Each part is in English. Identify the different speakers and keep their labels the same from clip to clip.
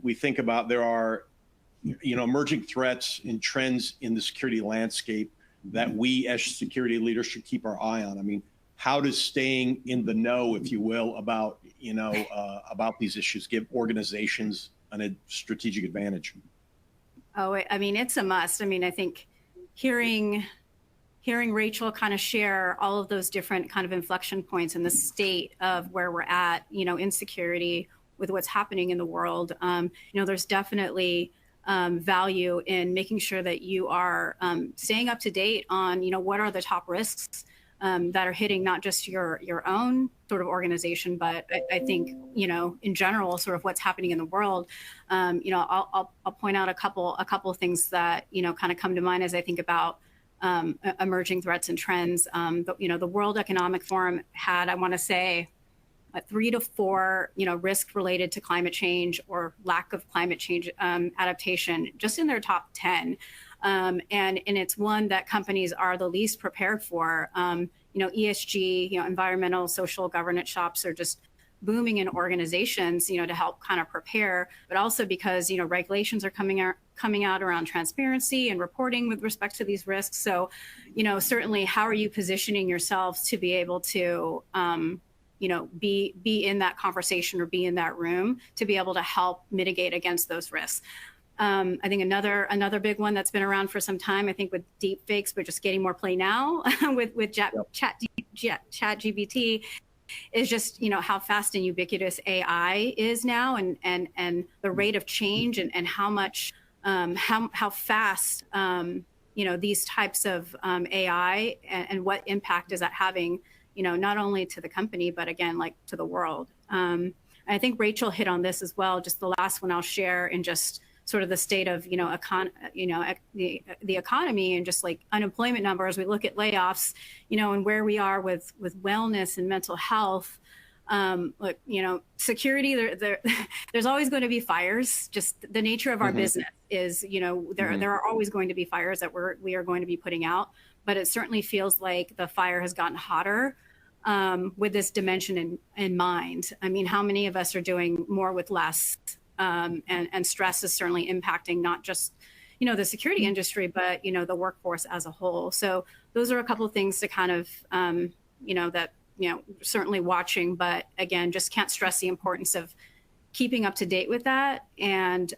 Speaker 1: we think about there are, emerging threats and trends in the security landscape that we as security leaders should keep our eye on. I mean, how does staying in the know, if you will, about these issues give organizations a strategic advantage?
Speaker 2: Oh, I mean, it's a must. I mean, I think hearing Rachel kind of share all of those different kind of inflection points in the state of where we're at, in security with what's happening in the world, there's definitely value in making sure that you are staying up to date on, what are the top risks that are hitting not just your own sort of organization, but I think, in general, sort of what's happening in the world. I'll point out a couple things that, kind of come to mind as I think about emerging threats and trends. The World Economic Forum had, I want to say, 3 to 4, risks related to climate change or lack of climate change adaptation, just in their top 10. And it's one that companies are the least prepared for. ESG, environmental, social, governance shops are just booming in organizations, to help kind of prepare, but also because, regulations are coming out around transparency and reporting with respect to these risks. So, certainly, how are you positioning yourselves to be able to, be in that conversation or be in that room to be able to help mitigate against those risks? I think another big one that's been around for some time, I think with deep fakes, but just getting more play now with ChatGPT, is just, how fast and ubiquitous AI is now, and the rate of change, and how much, how fast, these types of AI and what impact is that having, not only to the company, but again, like to the world. I think Rachel hit on this as well. Just the last one I'll share, in just sort of the state of, the economy, and just like unemployment numbers. We look at layoffs, and where we are with wellness and mental health. Look, security, there's always going to be fires. Just the nature of our business is, there are always going to be fires that we are going to be putting out. But it certainly feels like the fire has gotten hotter with this dimension in mind. I mean, how many of us are doing more with less? And stress is certainly impacting not just, the security industry, but, the workforce as a whole. So those are a couple of things to kind of, that, certainly watching, but again, just can't stress the importance of keeping up to date with that, and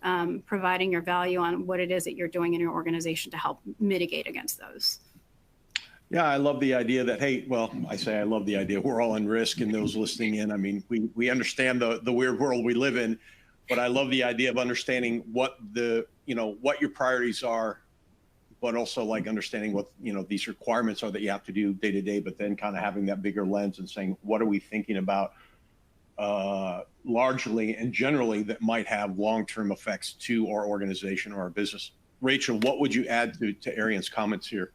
Speaker 2: providing your value on what it is that you're doing in your organization to help mitigate against those.
Speaker 1: Yeah, I love the idea that, hey, well, I love the idea we're all in risk, and those listening in, I mean, we understand the weird world we live in, but I love the idea of understanding what what your priorities are, but also like understanding what, these requirements are that you have to do day to day, but then kind of having that bigger lens and saying, what are we thinking about largely and generally that might have long-term effects to our organization or our business. Rachel, what would you add to Arian's comments here?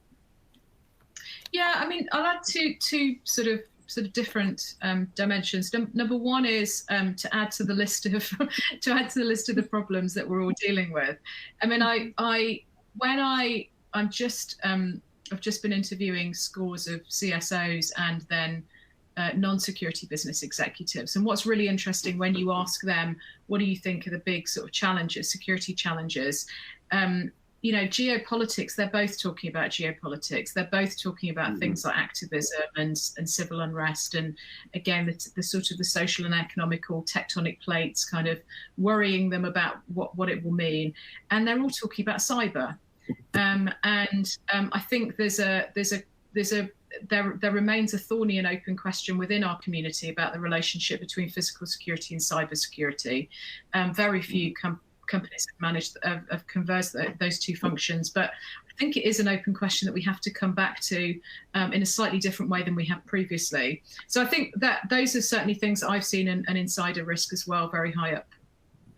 Speaker 3: Yeah, I mean, I'll add two sort of different dimensions. Number one is to add to the list of the problems that we're all dealing with. I mean, I've just been interviewing scores of CSOs and then non-security business executives. And what's really interesting when you ask them, what do you think are the big sort of challenges, security challenges? Geopolitics, they're both talking about geopolitics. They're both talking about things like activism and civil unrest. And again, the sort of the social and economical tectonic plates kind of worrying them about what it will mean. And they're all talking about cyber. I think there remains a thorny and open question within our community about the relationship between physical security and cyber security. Very few companies have converged those two functions, but I think it is an open question that we have to come back to in a slightly different way than we have previously. So I think that those are certainly things that I've seen an insider risk as well, very high up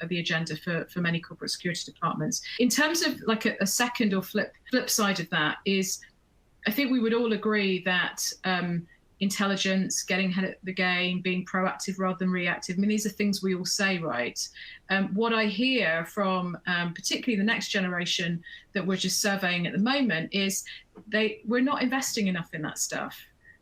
Speaker 3: the agenda for many corporate security departments. In terms of like a second or flip side of that is, I think we would all agree that intelligence, getting ahead of the game, being proactive rather than reactive. I mean, these are things we all say, right? What I hear from particularly the next generation that we're just surveying at the moment is we're not investing enough in that stuff.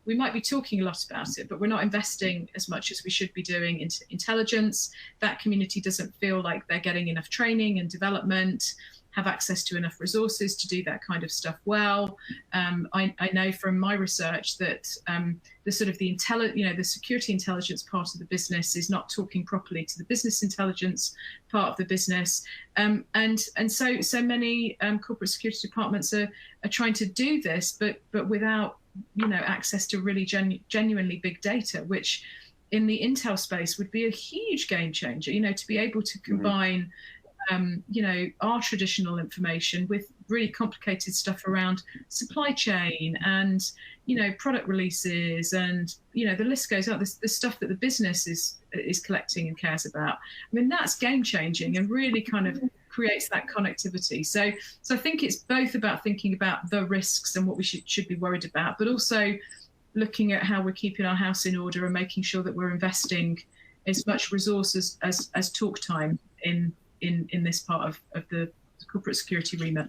Speaker 3: we might be talking a lot about it, but we're not investing as much as we should be doing into intelligence. That community doesn't feel like they're getting enough training and development, have access to enough resources to do that kind of stuff well. I know from my research that the sort of the security intelligence part of the business is not talking properly to the business intelligence part of the business, and so many corporate security departments are trying to do this, but without access to really genuinely big data, which in the intel space would be a huge game changer. To be able to combine our traditional information with really complicated stuff around supply chain and, product releases and, the list goes on, the stuff that the business is collecting and cares about. I mean, that's game changing and really kind of creates that connectivity. So I think it's both about thinking about the risks and what we should be worried about, but also looking at how we're keeping our house in order and making sure that we're investing as much resources as talk time in this part of the corporate security remit.